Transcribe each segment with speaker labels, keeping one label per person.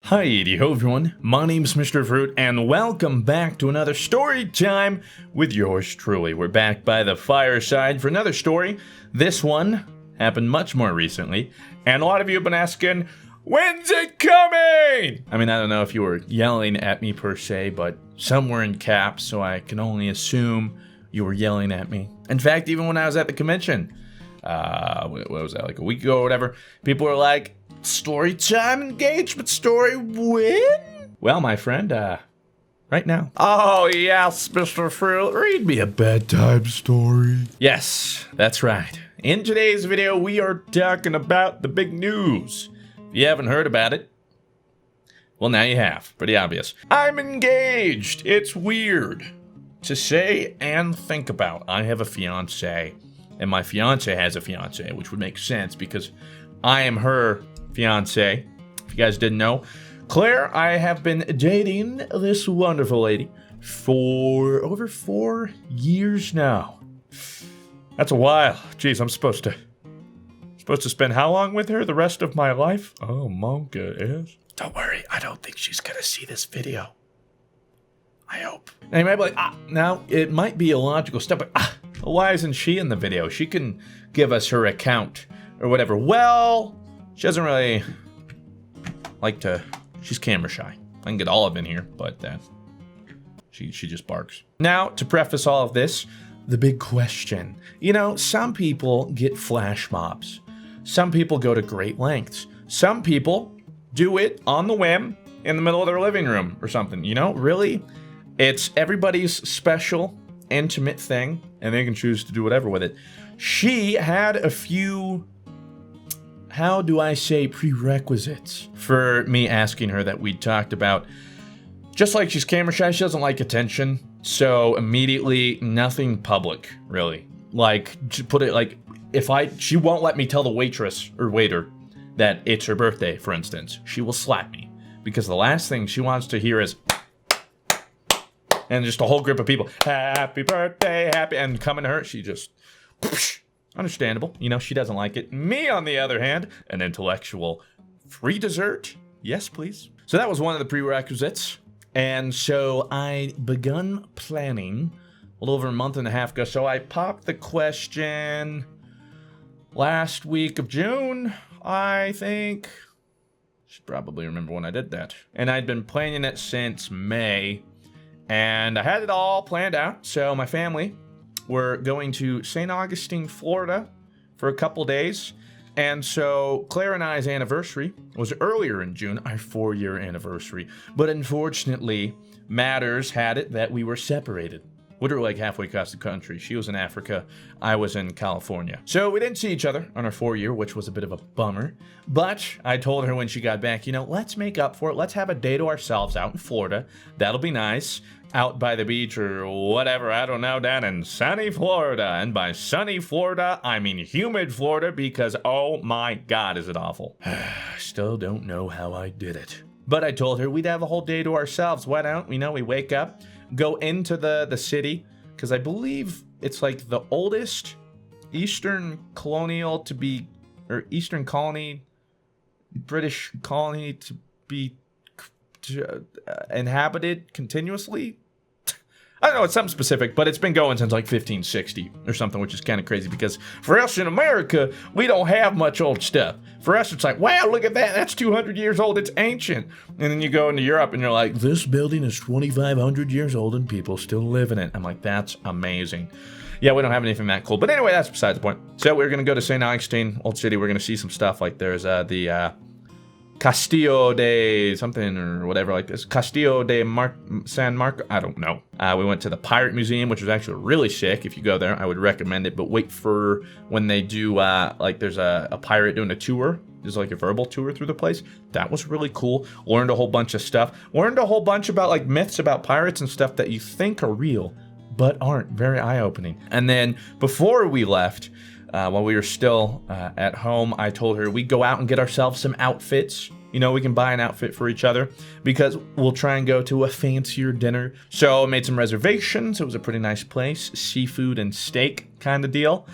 Speaker 1: Hi-yo everyone, my name's Mr. Fruit, and welcome back to another story time with yours truly. We're back by the fireside for another story. This one happened much more recently, and a lot of you have been asking, when's it coming? I mean, I don't know if you were yelling at me per se, but some were in caps, so I can only assume you were yelling at me. In fact, even when I was at the convention, what was that, like a week ago or whatever, people were like, story time engagement story when? Well, my friend, right now. Oh, yes, Mr. Fruit, read me a bedtime story. Yes, that's right. In today's video, we are talking about the big news. If you haven't heard about it, well, now you have. Pretty obvious. I'm engaged. It's weird to say and think about. I have a fiance, and my fiance has a fiance, which would make sense because I am her fiance. If you guys didn't know, Claire, I have been dating this wonderful lady for over 4 years now. That's a while. Jeez, I'm supposed to spend how long with her? The rest of my life? Oh, Monka is. Don't worry, I don't think she's gonna see this video. I hope. Now you might be like, now it might be a logical step, but why isn't she in the video? She can give us her account or whatever. Well, she doesn't really like to, she's camera shy. I can get Olive in here, but she just barks. Now, to preface all of this, the big question. You know, some people get flash mobs. Some people go to great lengths. Some people do it on the whim in the middle of their living room or something. You know, really, it's everybody's special, intimate thing, and they can choose to do whatever with it. She had a few, how do I say, prerequisites for me asking her that we talked about. Just like she's camera shy, she doesn't like attention. So immediately, nothing public, really. Like, to put it like, she won't let me tell the waitress or waiter that it's her birthday, for instance. She will slap me. Because the last thing she wants to hear is, and just a whole group of people, happy birthday, happy, and coming to her, she just, understandable. You know, she doesn't like it. Me, on the other hand, an intellectual. Free dessert? Yes, please. So that was one of the prerequisites. And so I begun planning a little over a month and a half ago. So I popped the question last week of June, I think. Should probably remember when I did that. And I'd been planning it since May. And I had it all planned out. So my family, we're going to St. Augustine, Florida for a couple days. And so Claire and I's anniversary was earlier in June, our 4-year anniversary. But unfortunately, matters had it that we were separated. Literally like halfway across the country. She was in Africa, I was in California. So we didn't see each other on our 4-year, which was a bit of a bummer. But I told her when she got back, you know, let's make up for it. Let's have a day to ourselves out in Florida. That'll be nice. Out by the beach or whatever, I don't know, down in sunny Florida. And by sunny Florida, I mean humid Florida because, oh my God, is it awful. Still don't know how I did it. But I told her we'd have a whole day to ourselves. Why don't we? We wake up, go into the city, because I believe it's like the oldest Eastern colonial to be, or Eastern colony, British colony to be inhabited continuously. I don't know, it's something specific, but it's been going since like 1560 or something, which is kind of crazy because for us in America, we don't have much old stuff. For us, it's like, wow, look at that. That's 200 years old. It's ancient. And then you go into Europe and you're like, this building is 2,500 years old and people still live in it. I'm like, that's amazing. Yeah, we don't have anything that cool. But anyway, that's beside the point. So we're going to go to St. Augustine, Old City. We're going to see some stuff like there's the Castillo de something or whatever like this. Castillo de San Marco. I don't know. We went to the Pirate Museum, which was actually really sick. If you go there, I would recommend it. But wait for when they do, like there's a pirate doing a tour. There's like a verbal tour through the place. That was really cool. Learned a whole bunch of stuff. Learned a whole bunch about like myths about pirates and stuff that you think are real, but aren't. Very eye-opening. And then before we left, while we were still at home, I told her we'd go out and get ourselves some outfits. You know, we can buy an outfit for each other because we'll try and go to a fancier dinner. So I made some reservations. It was a pretty nice place. Seafood and steak kind of deal.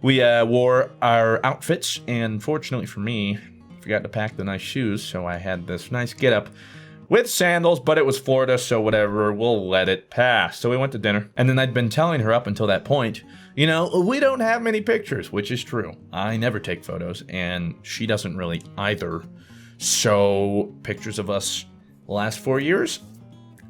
Speaker 1: We wore our outfits, and fortunately for me, forgot to pack the nice shoes, so I had this nice get-up with sandals, but it was Florida, so whatever, we'll let it pass. So we went to dinner, and then I'd been telling her up until that point, you know, we don't have many pictures, which is true. I never take photos, and she doesn't really either. So pictures of us the last 4 years,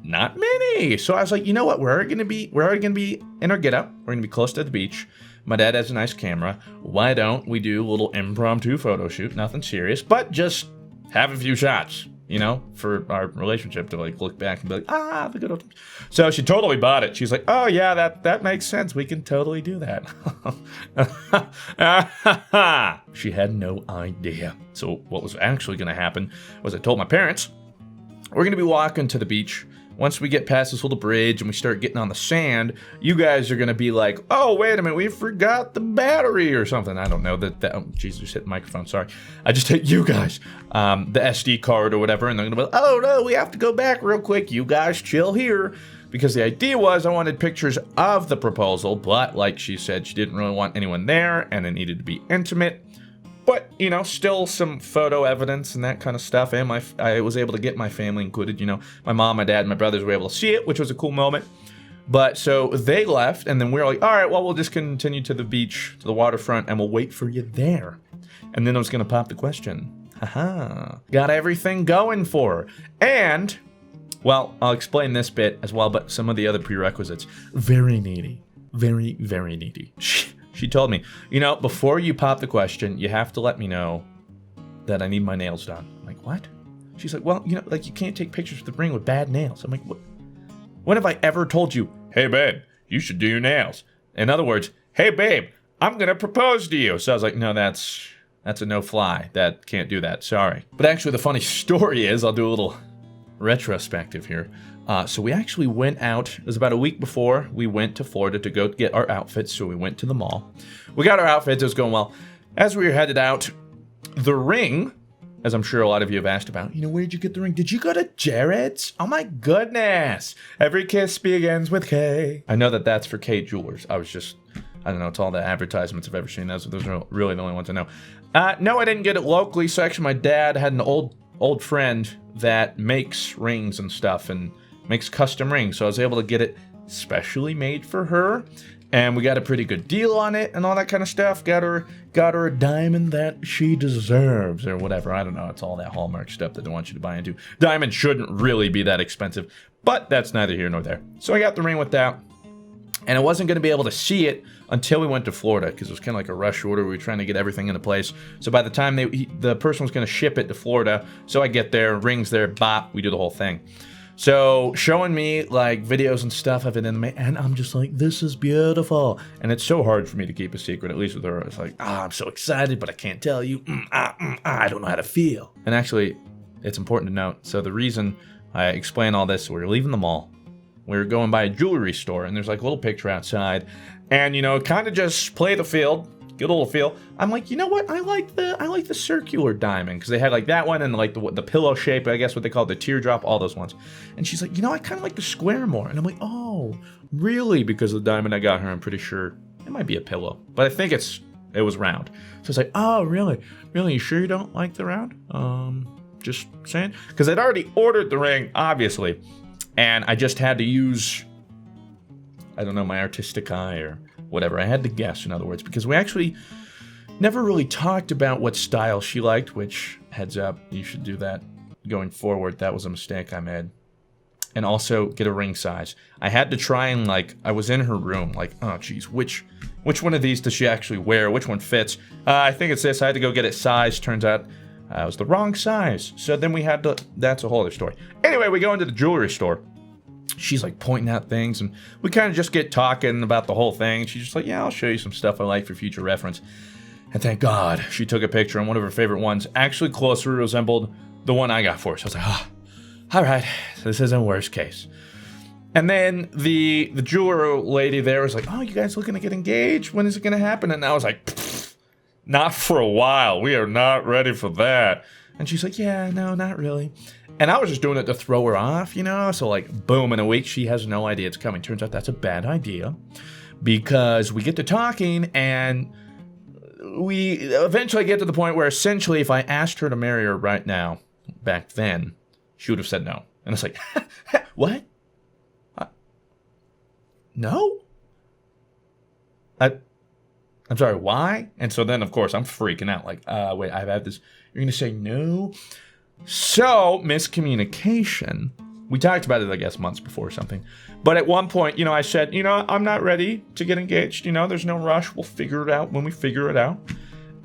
Speaker 1: not many. So I was like, you know what, we're already gonna be in our get-up. We're gonna be close to the beach. My dad has a nice camera. Why don't we do a little impromptu photo shoot? Nothing serious, but just have a few shots, you know, for our relationship to like look back and be like, ah, the good old times. So she totally bought it. She's like, oh yeah, that makes sense. We can totally do that. She had no idea. So what was actually going to happen was I told my parents, we're going to be walking to the beach. Once we get past this little bridge and we start getting on the sand, you guys are going to be like, oh, wait a minute, we forgot the battery or something. I don't know. Oh, Jesus, just hit the microphone. Sorry. I just hit you guys. The SD card or whatever. And they're going to be like, oh, no, we have to go back real quick. You guys chill here. Because the idea was I wanted pictures of the proposal. But like she said, she didn't really want anyone there and it needed to be intimate. But, you know, still some photo evidence and that kind of stuff. And I was able to get my family included, you know. My mom, my dad, and my brothers were able to see it, which was a cool moment. But so they left, and then we were like, all right, well, we'll just continue to the beach, to the waterfront, and we'll wait for you there. And then I was going to pop the question. Haha. Got everything going for her. And, well, I'll explain this bit as well, but some of the other prerequisites. Very needy. Very, very needy. She told me, you know, before you pop the question, you have to let me know that I need my nails done. I'm like, what? She's like, well, you know, like you can't take pictures with the ring with bad nails. I'm like, what? When have I ever told you, hey, babe, you should do your nails? In other words, hey, babe, I'm going to propose to you. So I was like, no, that's a no-fly. That can't do that. Sorry. But actually, the funny story is, I'll do a little retrospective here. So we actually went out, it was about a week before we went to Florida to go get our outfits, so we went to the mall. We got our outfits, it was going well. As we were headed out, the ring, as I'm sure a lot of you have asked about, you know, where'd you get the ring? Did you go to Jared's? Oh my goodness. Every kiss begins with K. I know that's for K Jewelers. I don't know, it's all the advertisements I've ever seen. Those are really the only ones I know. No, I didn't get it locally, so actually my dad had an old friend that makes rings and stuff and makes custom rings, so I was able to get it specially made for her, and we got a pretty good deal on it and all that kind of stuff. Got her a diamond that she deserves or whatever. I don't know. It's all that Hallmark stuff that they want you to buy into. Diamond shouldn't really be that expensive, but that's neither here nor there. So I got the ring with that, and I wasn't going to be able to see it until we went to Florida because it was kind of like a rush order. We were trying to get everything into place. So by the time the person was going to ship it to Florida, so I get there, ring's there, bop, we do the whole thing. So showing me like videos and stuff of it in the and I'm just like, this is beautiful. And it's so hard for me to keep a secret, at least with her. It's like, I'm so excited, but I can't tell you. I don't know how to feel. And actually, it's important to note. So the reason I explain all this, we're leaving the mall. We were going by a jewelry store, and there's like a little picture outside. And, you know, kind of just play the field. Get a little feel. I'm like, you know what? I like the circular diamond because they had like that one and like the pillow shape, I guess what they call it, the teardrop, all those ones. And she's like, you know, I kind of like the square more. And I'm like, oh, really? Because of the diamond I got her, I'm pretty sure it might be a pillow, but I think it was round. So it's like, oh, really? Really? You sure you don't like the round? Just saying. Because I'd already ordered the ring, obviously, and I just had to use, I don't know, my artistic eye or whatever. I had to guess, in other words, because we actually never really talked about what style she liked, which, heads up, you should do that going forward. That was a mistake I made. And also get a ring size. I had to try and I was in her room, oh geez, which one of these does she actually wear? Which one fits? I think it's this. I had to go get it sized. Turns out it was the wrong size. So then we had to, that's a whole other story. Anyway, we go into the jewelry store. She's like pointing out things, and we kind of just get talking about the whole thing. She's just like, yeah, I'll show you some stuff I like for future reference. And thank God she took a picture, and one of her favorite ones actually closely resembled the one I got for her. So I was like, oh, all right, so this isn't worst case. And then the jeweler lady there was like, oh, you guys looking to get engaged? When is it going to happen? And I was like, not for a while. We are not ready for that. And she's like, yeah, no, not really. And I was just doing it to throw her off, you know? So boom, in a week, she has no idea it's coming. Turns out that's a bad idea because we get to talking and we eventually get to the point where essentially if I asked her to marry her right now, back then, she would have said no. And it's like, what? No? I'm sorry, why? And so then, of course, I'm freaking out. Like, wait, I've had this. You're going to say no? So, miscommunication. We talked about it, I guess, months before or something. But at one point, I said, I'm not ready to get engaged. There's no rush. We'll figure it out when we figure it out.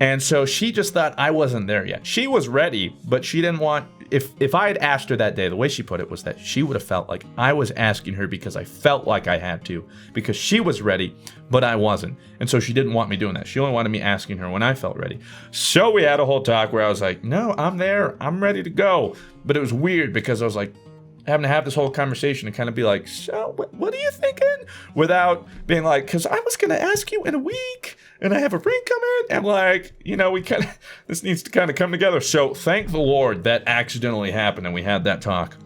Speaker 1: And so she just thought I wasn't there yet. She was ready, but she didn't want... If I had asked her that day, the way she put it was that she would have felt like I was asking her because I felt like I had to, because she was ready, but I wasn't. And so she didn't want me doing that. She only wanted me asking her when I felt ready. So we had a whole talk where I was like, no, I'm there. I'm ready to go. But it was weird because I was like, having to have this whole conversation and kind of be like, so what are you thinking? Without being like, because I was going to ask you in a week and I have a ring coming and like, we kind of, this needs to kind of come together. So thank the Lord that accidentally happened and we had that talk.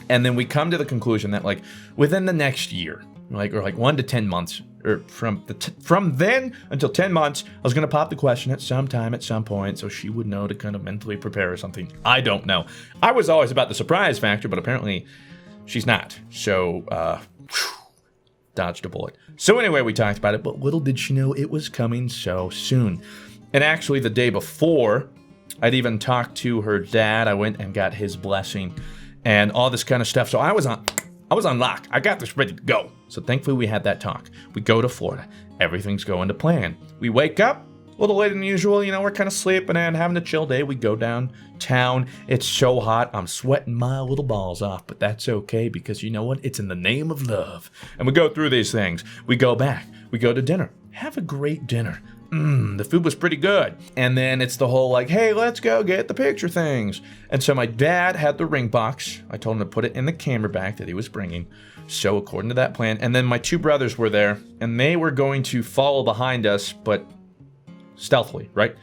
Speaker 1: And then we come to the conclusion that like within the next year, or 1 to 10 months, or from then until 10 months, I was going to pop the question at some time, at some point, so she would know to kind of mentally prepare or something. I don't know. I was always about the surprise factor, but apparently she's not. So, dodged a bullet. So anyway, we talked about it, but little did she know it was coming so soon. And actually, the day before, I'd even talked to her dad. I went and got his blessing and all this kind of stuff. So I was on lock. I got this ready to go. So thankfully we had that talk. We go to Florida. Everything's going to plan. We wake up a little later than usual. We're kind of sleeping and having a chill day. We go downtown. It's so hot. I'm sweating my little balls off, but that's okay because you know what? It's in the name of love. And we go through these things. We go back. We go to dinner. Have a great dinner. The food was pretty good. And then it's the whole like, hey, let's go get the picture things. And so my dad had the ring box. I told him to put it in the camera bag that he was bringing. So according to that plan. And then my 2 brothers were there and they were going to follow behind us, but stealthily, right?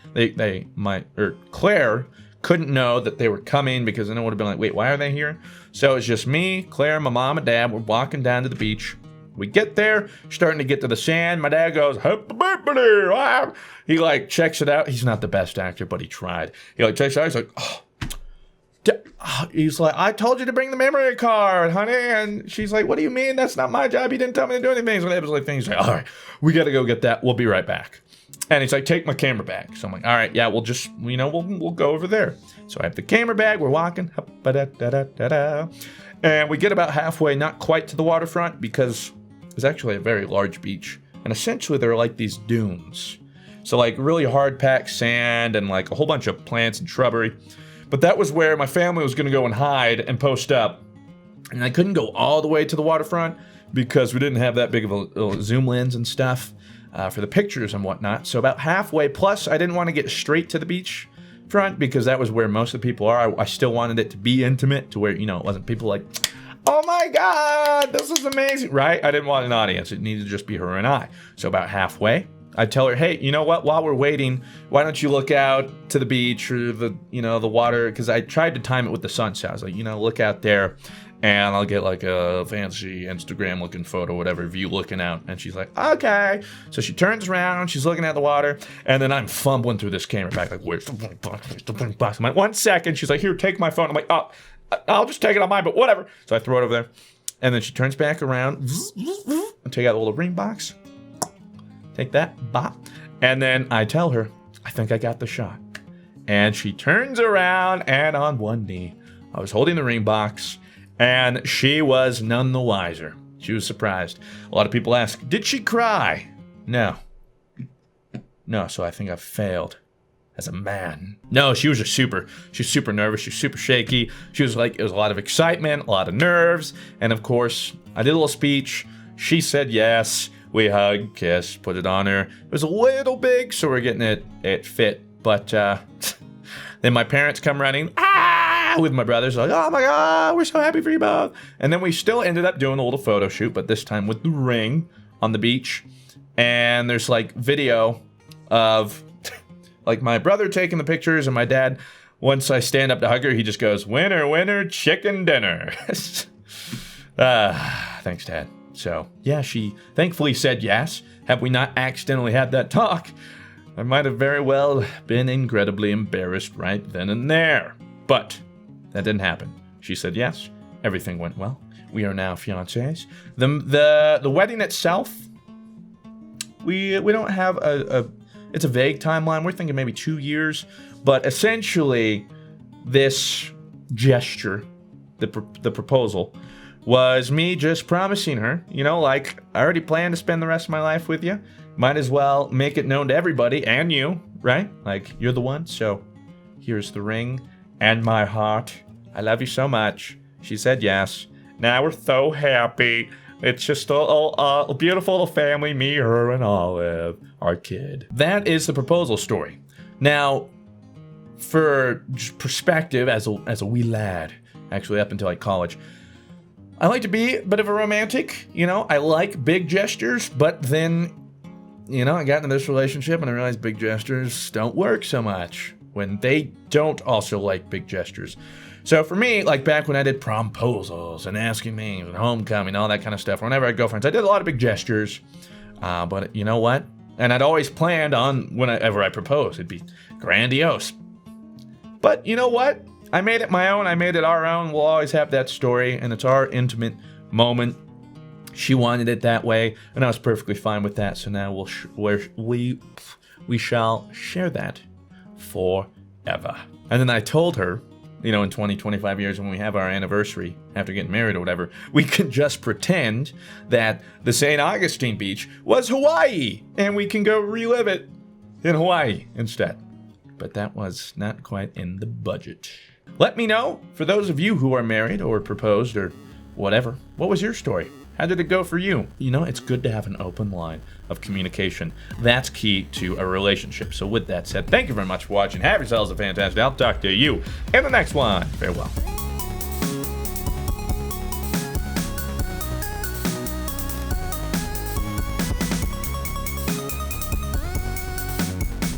Speaker 1: Claire couldn't know that they were coming because then it would have been like, wait, why are they here? So it's just me, Claire, my mom and dad. We're walking down to the beach. We get there, starting to get to the sand. My dad goes, happy birthday. He like checks it out. He's not the best actor, but he tried. He like checks it out. He's like, he's like, I told you to bring the memory card, honey. And she's like, what do you mean? That's not my job. You didn't tell me to do anything. So it was like things like, all right, we got to go get that. We'll be right back. And he's like, take my camera bag. So I'm like, all right, yeah, we'll just, we'll go over there. So I have the camera bag. We're walking. And we get about halfway, not quite to the waterfront because it's actually a very large beach. And essentially they're like these dunes. So like really hard packed sand and like a whole bunch of plants and shrubbery. But that was where my family was going to go and hide and post up. And I couldn't go all the way to the waterfront because we didn't have that big of a zoom lens and stuff for the pictures and whatnot. So about halfway, plus I didn't want to get straight to the beach front because that was where most of the people are. I still wanted it to be intimate to where, it wasn't people like, oh my God, this is amazing, right? I didn't want an audience. It needed to just be her and I. So about halfway, I tell her, hey, you know what? While we're waiting, why don't you look out to the beach or the water? Because I tried to time it with the sunset. I was like, look out there and I'll get like a fancy Instagram looking photo, whatever, view looking out. And she's like, okay. So she turns around, she's looking at the water, and then I'm fumbling through this camera back, like, where's the blink box? Where's the blink box? I'm like, 1 second. She's like, here, take my phone. I'm like, oh, I'll just take it on mine, but whatever. So I throw it over there. And then she turns back around and take out the little ring box. Take that, bop. And then I tell her, I think I got the shot. And she turns around and on one knee, I was holding the ring box and she was none the wiser. She was surprised. A lot of people ask, did she cry? No, so I think I failed as a man. No, she was super nervous. She was super shaky. She was like, it was a lot of excitement, a lot of nerves. And of course, I did a little speech. She said yes. We hugged, kissed, put it on her. It was a little big, so we're getting it fit. But then my parents come running, with my brothers, like, oh my God, we're so happy for you both. And then we still ended up doing a little photo shoot, but this time with the ring on the beach. And there's like video of like my brother taking the pictures and my dad, once I stand up to hug her, he just goes, winner, winner, chicken dinner. Thanks, Dad. So, yeah, she thankfully said yes. Had we not accidentally had that talk, I might have very well been incredibly embarrassed right then and there. But that didn't happen. She said yes. Everything went well. We are now fiancés. The wedding itself, we don't have it's a vague timeline. We're thinking maybe 2 years. But essentially, this gesture, the proposal, was me just promising her, you know, like, I already plan to spend the rest of my life with you. Might as well make it known to everybody and you, right? Like, you're the one, so here's the ring and my heart. I love you so much. She said yes. Now we're so happy. It's just a beautiful little family, me, her, and Olive, our kid. That is the proposal story. Now, for perspective, as a wee lad, actually up until like college, I like to be a bit of a romantic. You know, I like big gestures, but then, you know, I got into this relationship and I realized big gestures don't work so much when they don't also like big gestures. So for me, like back when I did promposals and asking names and homecoming, all that kind of stuff, whenever I had girlfriends, I did a lot of big gestures. But you know what? And I'd always planned on whenever I proposed, it'd be grandiose. But you know what? I made it my own. I made it our own. We'll always have that story, and it's our intimate moment. She wanted it that way, and I was perfectly fine with that. So now we shall share that forever. And then I told her, you know, in 20, 25 years when we have our anniversary after getting married or whatever, we can just pretend that the St. Augustine beach was Hawaii, and we can go relive it in Hawaii instead. But that was not quite in the budget. Let me know, for those of you who are married or proposed or whatever, what was your story? How did it go for you? You know, it's good to have an open line of communication. That's key to a relationship. So with that said, thank you very much for watching. Have yourselves a fantastic day. I'll talk to you in the next one. Farewell.